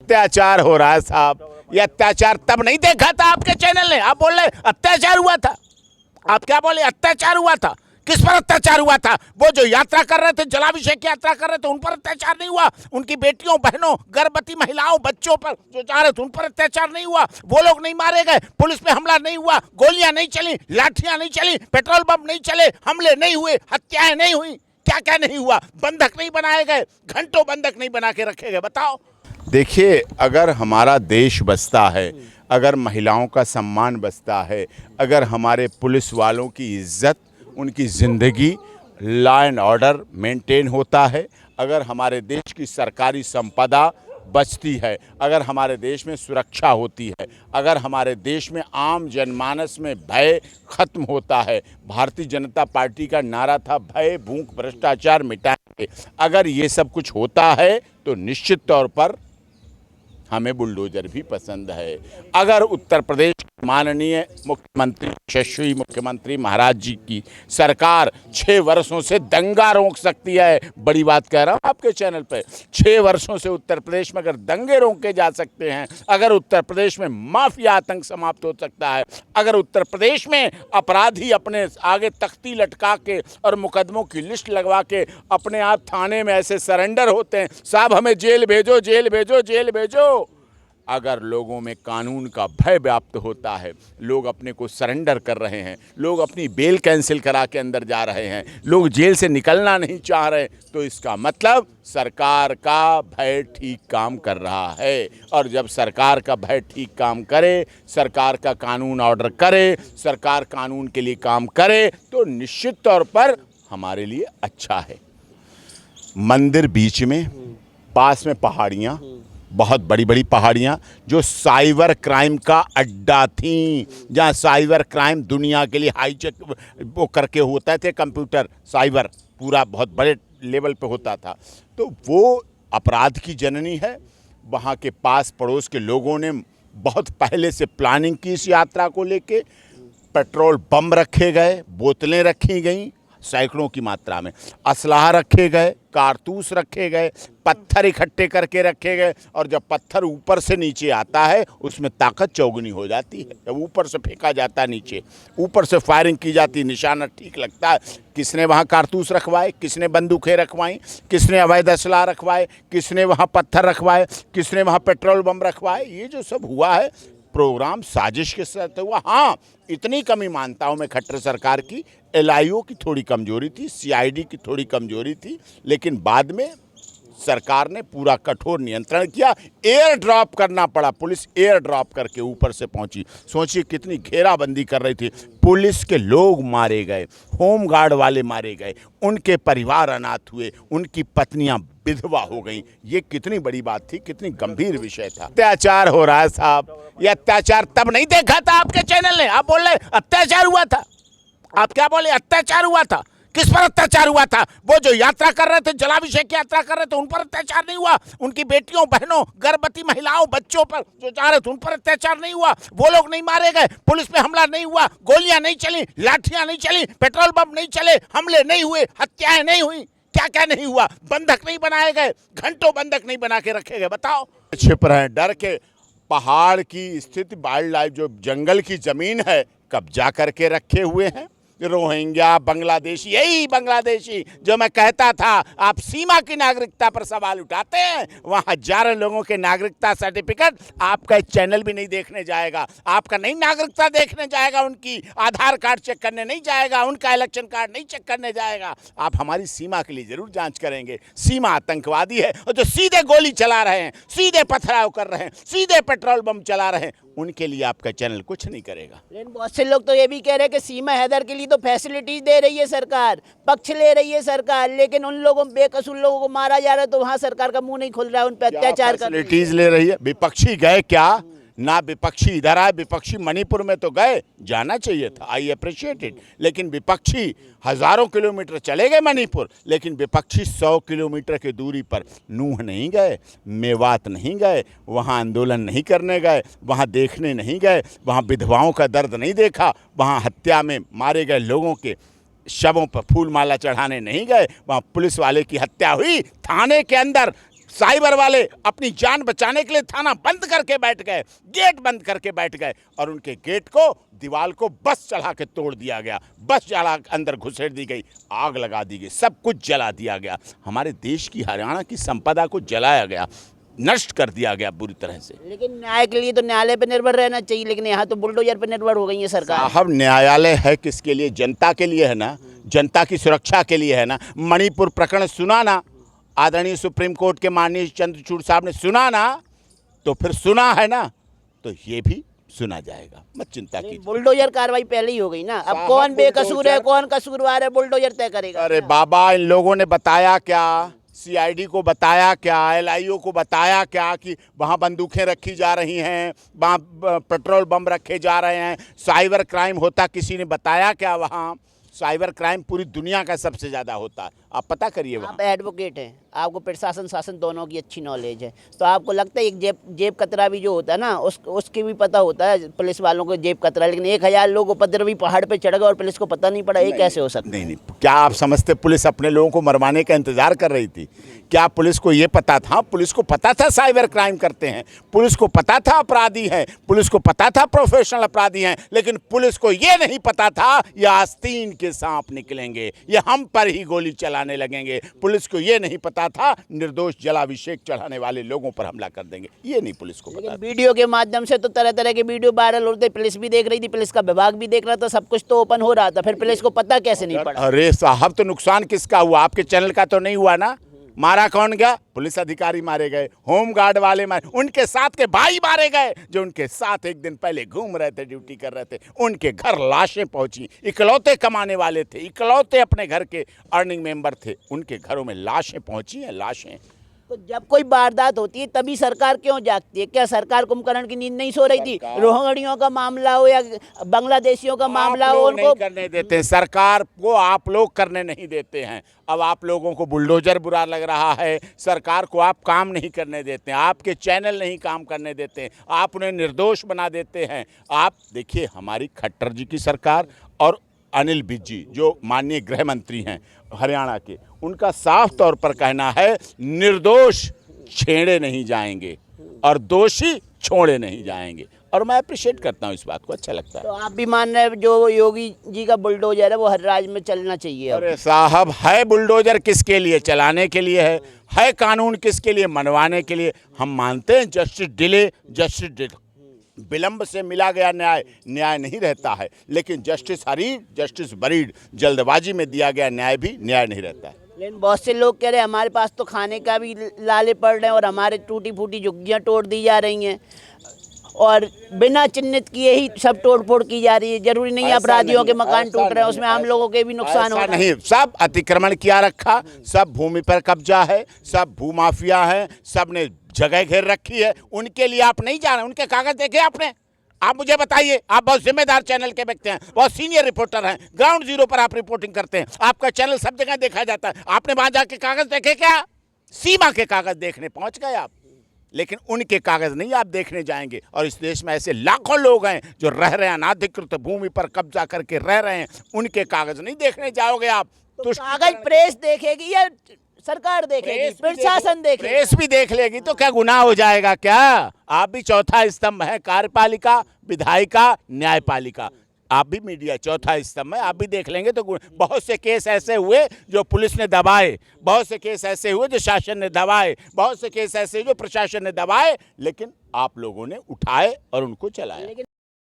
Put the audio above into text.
अत्याचार हो रहा है साहब। ये अत्याचार तब नहीं देखा था आपके चैनल ने। आप बोल रहे अत्याचार हुआ था। आप क्या बोले? अत्याचार हुआ था। किस पर अत्याचार हुआ था? वो जो यात्रा कर रहे थे, जलाभिषेक की यात्रा कर रहे थे, उन पर अत्याचार नहीं हुआ? उनकी बेटियों, बहनों, गर्भवती महिलाओं, बच्चों पर जो जा रहे थे उन पर अत्याचार नहीं हुआ? वो लोग नहीं मारे गए? पुलिस पे हमला नहीं हुआ? गोलियां नहीं चली? लाठियां नहीं चली? पेट्रोल बम नहीं चले? हमले नहीं हुए? हत्याएं नहीं हुई? क्या क्या नहीं हुआ? बंधक नहीं बनाए गए? घंटों बंधक नहीं बना के रखे गए? बताओ। देखिए, अगर हमारा देश बसता है, अगर महिलाओं का सम्मान बसता है, अगर हमारे पुलिस वालों की इज्जत, उनकी ज़िंदगी, लॉ एंड ऑर्डर मेंटेन होता है, अगर हमारे देश की सरकारी संपदा बचती है, अगर हमारे देश में सुरक्षा होती है, अगर हमारे देश में आम जनमानस में भय खत्म होता है। भारतीय जनता पार्टी का नारा था भय भूख भ्रष्टाचार मिटाएंगे। अगर ये सब कुछ होता है तो निश्चित तौर पर हमें बुलडोजर भी पसंद है। अगर उत्तर प्रदेश माननीय मुख्यमंत्री, यशस्वी मुख्यमंत्री महाराज जी की सरकार 6 वर्षों से दंगा रोक सकती है, बड़ी बात कह रहा हूँ आपके चैनल पे, 6 वर्षों से उत्तर प्रदेश में अगर दंगे रोके जा सकते हैं, अगर उत्तर प्रदेश में माफिया आतंक समाप्त हो सकता है, अगर उत्तर प्रदेश में अपराधी अपने आगे तख्ती लटका के और मुकदमों की लिस्ट लगवा के अपने आप थाने में ऐसे सरेंडर होते हैं, साहब हमें जेल भेजो, जेल भेजो, जेल भेजो। अगर लोगों में कानून का भय व्याप्त होता है, लोग अपने को सरेंडर कर रहे हैं, लोग अपनी बेल कैंसिल करा के अंदर जा रहे हैं, लोग जेल से निकलना नहीं चाह रहे, तो इसका मतलब सरकार का भय ठीक काम कर रहा है। और जब सरकार का भय ठीक काम करे, सरकार का कानून ऑर्डर करे, सरकार कानून के लिए काम करे, तो निश्चित तौर पर हमारे लिए अच्छा है। मंदिर बीच में, पास में पहाड़ियाँ, बहुत बड़ी बड़ी पहाड़ियाँ जो साइबर क्राइम का अड्डा थीं, जहाँ साइबर क्राइम दुनिया के लिए हाईटेक वो करके होता थे, कंप्यूटर साइबर पूरा बहुत बड़े लेवल पे होता था, तो वो अपराध की जननी है। वहाँ के पास पड़ोस के लोगों ने बहुत पहले से प्लानिंग की इस यात्रा को लेके। पेट्रोल बम रखे गए, बोतलें रखी गईं सैकड़ों की मात्रा में, असलाह रखे गए, कारतूस रखे गए, पत्थर इकट्ठे करके रखे गए, और जब पत्थर ऊपर से नीचे आता है उसमें ताकत चौगुनी हो जाती है। जब ऊपर से फेंका जाता है नीचे, ऊपर से फायरिंग की जाती है, निशाना ठीक लगता है। किसने वहाँ कारतूस रखवाए, किसने बंदूकें रखवाई, किसने अवैध असलाह रखवाए, किसने वहाँ पत्थर रखवाए, किसने वहाँ पेट्रोल बम रखवाए, ये जो सब हुआ है प्रोग्राम साजिश के साथ हुआ। हाँ, इतनी कमी मानता हूँ मैं खट्टर सरकार की, एलआईओ की थोड़ी कमजोरी थी, सीआईडी की थोड़ी कमजोरी थी, लेकिन बाद में सरकार ने पूरा कठोर नियंत्रण किया। एयर ड्रॉप करना पड़ा, पुलिस एयर ड्रॉप करके ऊपर से पहुंची। सोचिए कितनी घेराबंदी कर रही थी, पुलिस के लोग मारे गए, होमगार्ड वाले मारे गए, उनके परिवार अनाथ हुए, उनकी पत्नियां विधवा हो गई। ये कितनी बड़ी बात थी, कितनी गंभीर विषय था। अत्याचार हो रहा है साहब। ये अत्याचार तब नहीं देखा था आपके चैनल ने। आप बोल रहे अत्याचार हुआ था। आप क्या बोले? अत्याचार हुआ था। किस पर अत्याचार हुआ था? वो जो यात्रा कर रहे थे, जलाभिषेक की यात्रा कर रहे थे, उन पर अत्याचार नहीं हुआ? उनकी बेटियों, बहनों, गर्भवती महिलाओं, बच्चों पर जो जा रहे थे उन पर अत्याचार नहीं हुआ? वो लोग नहीं मारे गए? पुलिस पे हमला नहीं हुआ? गोलियां नहीं चली? लाठियां नहीं चली? पेट्रोल बम नहीं चले? हमले नहीं हुए? हत्याएं नहीं हुई? क्या क्या नहीं हुआ? बंधक नहीं बनाए गए? घंटों बंधक नहीं बना के रखे गए? बताओ। छिप रहे हैं डर के। पहाड़ की स्थिति, वाइल्ड लाइफ जो जंगल की जमीन है, कब्जा करके रखे हुए हैं रोहिंग्या, बांग्लादेशी। यही बांग्लादेशी जो मैं कहता था आप सीमा की नागरिकता पर सवाल उठाते हैं, वहाँ हजारों लोगों के नागरिकता सर्टिफिकेट आपका चैनल भी नहीं देखने जाएगा, आपका नहीं नागरिकता देखने जाएगा, उनकी आधार कार्ड चेक करने नहीं जाएगा, उनका इलेक्शन कार्ड नहीं चेक करने जाएगा। आप हमारी सीमा के लिए जरूर जांच करेंगे। सीमा आतंकवादी है, और जो सीधे गोली चला रहे हैं, सीधे पथराव कर रहे हैं, सीधे पेट्रोल बम चला रहे हैं, उनके लिए आपका चैनल कुछ नहीं करेगा। लेकिन बहुत से लोग तो ये भी कह रहे हैं कि सीमा हैदर के लिए तो फैसिलिटीज दे रही है सरकार, पक्ष ले रही है सरकार, लेकिन उन लोगों, बेकसूर लोगों को मारा जा रहा है तो वहाँ सरकार का मुंह नहीं खुल रहा है, उन पर अत्याचार कर रही है। फैसिलिटीज ले रही है। विपक्षी गए क्या? ना विपक्षी इधर आए। विपक्षी मणिपुर में तो गए, जाना चाहिए था, आई अप्रिशिएट इट, लेकिन विपक्षी हजारों किलोमीटर चले गए मणिपुर, लेकिन विपक्षी 100 किलोमीटर की दूरी पर नूह नहीं गए, मेवात नहीं गए, वहाँ आंदोलन नहीं करने गए, वहाँ देखने नहीं गए, वहाँ विधवाओं का दर्द नहीं देखा, वहाँ हत्या में मारे गए लोगों के शवों पर फूल माला चढ़ाने नहीं गए, वहाँ पुलिस वाले की हत्या हुई थाने के अंदर, साइबर वाले अपनी जान बचाने के लिए थाना बंद करके बैठ गए, गेट बंद करके बैठ गए और उनके गेट को, दीवार को बस चढ़ा के तोड़ दिया गया, बस चढ़ा अंदर घुसेड़ दी गई, आग लगा दी गई, सब कुछ जला दिया गया। हमारे देश की, हरियाणा की संपदा को जलाया गया, नष्ट कर दिया गया बुरी तरह से। लेकिन न्याय के लिए तो न्यायालय पर निर्भर रहना चाहिए, लेकिन यहाँ तो बुलडोजर पर निर्भर हो गई है सरकार। साहब न्यायालय है किसके लिए? जनता के लिए है ना, जनता की सुरक्षा के लिए है ना। मणिपुर प्रकरण सुना ना, आदरणीय सुप्रीम कोर्ट के माननीय चंद्रचूड़ साहब ने सुना ना, तो फिर सुना है ना, तो ये भी सुना जाएगा, मत चिंता कीजिए। बुलडोजर कार्रवाई पहले ही हो गई ना, अब कौन बेकसूर है कौन कसूरवार है बुलडोजर तय करेगा। अरे बाबा, इन लोगों ने बताया क्या? सीआईडी को बताया क्या? एलआईओ को बताया क्या कि वहाँ बंदूकें रखी जा रही हैं, वहाँ पेट्रोल बम रखे जा रहे हैं, साइबर क्राइम होता? किसी ने बताया क्या? वहाँ साइबर क्राइम पूरी दुनिया का सबसे ज़्यादा होता है, आप पता करिए। वहाँ आप एडवोकेट हैं, आपको प्रशासन शासन दोनों की अच्छी नॉलेज है, तो आपको लगता है एक जेब कतरा भी जो होता है ना, उसकी भी पता होता है पुलिस वालों को जेब कतरा, लेकिन 1000 लोग उपद्रवी पहाड़ पे चढ़ गए और पुलिस को पता नहीं पड़ा, ये कैसे हो सकता? नहीं, क्या आप समझते पुलिस अपने लोगों को मरवाने का इंतजार कर रही थी? क्या पुलिस को ये पता था? पुलिस को पता था साइबर क्राइम करते हैं, पुलिस को पता था अपराधी हैं, पुलिस को पता था प्रोफेशनल अपराधी हैं, लेकिन पुलिस को ये नहीं पता था ये आस्तीन के सांप निकलेंगे, ये हम पर ही गोली चलाने लगेंगे। पुलिस को ये नहीं पता था निर्दोष जलाभिषेक चढ़ाने वाले लोगों पर हमला कर देंगे, ये नहीं पुलिस को पता। वीडियो के माध्यम से तो तरह तरह के वीडियो वायरल होते, पुलिस भी देख रही थी, पुलिस का विभाग भी देख रहा था, सब कुछ तो ओपन हो रहा था, फिर पुलिस को पता कैसे नहीं पड़ा? अरे साहब, तो नुकसान किसका हुआ? आपके चैनल का तो नहीं हुआ ना? मारा कौन गया? पुलिस अधिकारी मारे गए, होम गार्ड वाले मारे, उनके साथ के भाई मारे गए जो उनके साथ एक दिन पहले घूम रहे थे, ड्यूटी कर रहे थे, उनके घर लाशें पहुंची। इकलौते कमाने वाले थे, इकलौते अपने घर के अर्निंग मेंबर थे, उनके घरों में लाशें पहुंची हैं, लाशें। तो जब कोई वारदात होती है तभी सरकार क्यों जागती है? क्या सरकार कुंभकर्ण की नींद नहीं सो रही थी? रोहिंग्याओं का मामला हो या बांग्लादेशियों का मामला हो, उनको नहीं करने देते, सरकार को आप लोग करने नहीं देते हैं। अब आप लोगों को बुलडोजर बुरा लग रहा है, सरकार को आप काम नहीं करने देते हैं, आपके चैनल नहीं काम करने देते हैं, आप उन्हें निर्दोष बना देते हैं। आप देखिए, हमारी खट्टर जी की सरकार और अनिल विज जी जो माननीय गृह मंत्री हैं हरियाणा के, उनका साफ तौर पर कहना है निर्दोष छेड़े नहीं जाएंगे और दोषी छोड़े नहीं जाएंगे, और मैं अप्रिशिएट करता हूँ इस बात को, अच्छा लगता है। तो आप भी मान रहे हैं जो योगी जी का बुलडोजर है वो हर राज्य में चलना चाहिए? अरे साहब, है बुलडोजर किसके लिए? चलाने के लिए है कानून किसके लिए? मनवाने के लिए। हम मानते हैं जस्टिस डिले, जस्टिस विलंब से मिला गया न्याय न्याय नहीं रहता है, लेकिन जस्टिस हरीर, जस्टिस बरीड, जल्दबाजी में दिया गया न्याय भी न्याय नहीं रहता है। लेकिन बहुत से लोग कह रहे हैं हमारे पास तो खाने का भी लाले पड़ रहे हैं और हमारे टूटी फूटी झुग्गियाँ तोड़ दी जा रही हैं और बिना चिन्हित किए ही सब तोड़ फोड़ की जा रही है। जरूरी नहीं अपराधियों के मकान टूट रहे हैं, उसमें आम लोगों के भी नुकसान हो रहा है। नहीं, सब अतिक्रमण किया रखा, सब भूमि पर कब्जा है, सब भूमाफिया है, सब ने जगह घेर रखी है, उनके लिए आप नहीं जा रहे। उनके कागज देखे आपने? आप मुझे बताइए, आप बहुत जिम्मेदार चैनल के व्यक्ति हैं, बहुत सीनियर रिपोर्टर हैं, ग्राउंड जीरो पर आप रिपोर्टिंग करते हैं, आपका चैनल सब जगह देखा जाता है, आपने वहां जाके कागज देखे क्या? सीमा के कागज देखने पहुंच गए आप, लेकिन उनके कागज नहीं आप देखने जाएंगे। और इस देश में ऐसे लाखों लोग हैं जो रह रहे हैं, अनाधिकृत भूमि पर कब्जा करके रह रहे हैं, उनके कागज नहीं देखने जाओगे आप। तो कागज प्रेस देखेगी या सरकार देखेगी, प्रशासन देखेगी? प्रेस भी देख लेगी तो क्या गुनाह हो जाएगा क्या? आप भी चौथा स्तंभ है, कार्यपालिका, विधायिका, न्यायपालिका, आप भी मीडिया चौथा स्तंभ है, आप भी देख लेंगे तो बहुत से केस ऐसे हुए जो पुलिस ने दबाए, बहुत से केस ऐसे हुए जो शासन ने दबाए, बहुत से केस ऐसे जो प्रशासन ने दबाए, लेकिन आप लोगों ने उठाए और उनको चलाया।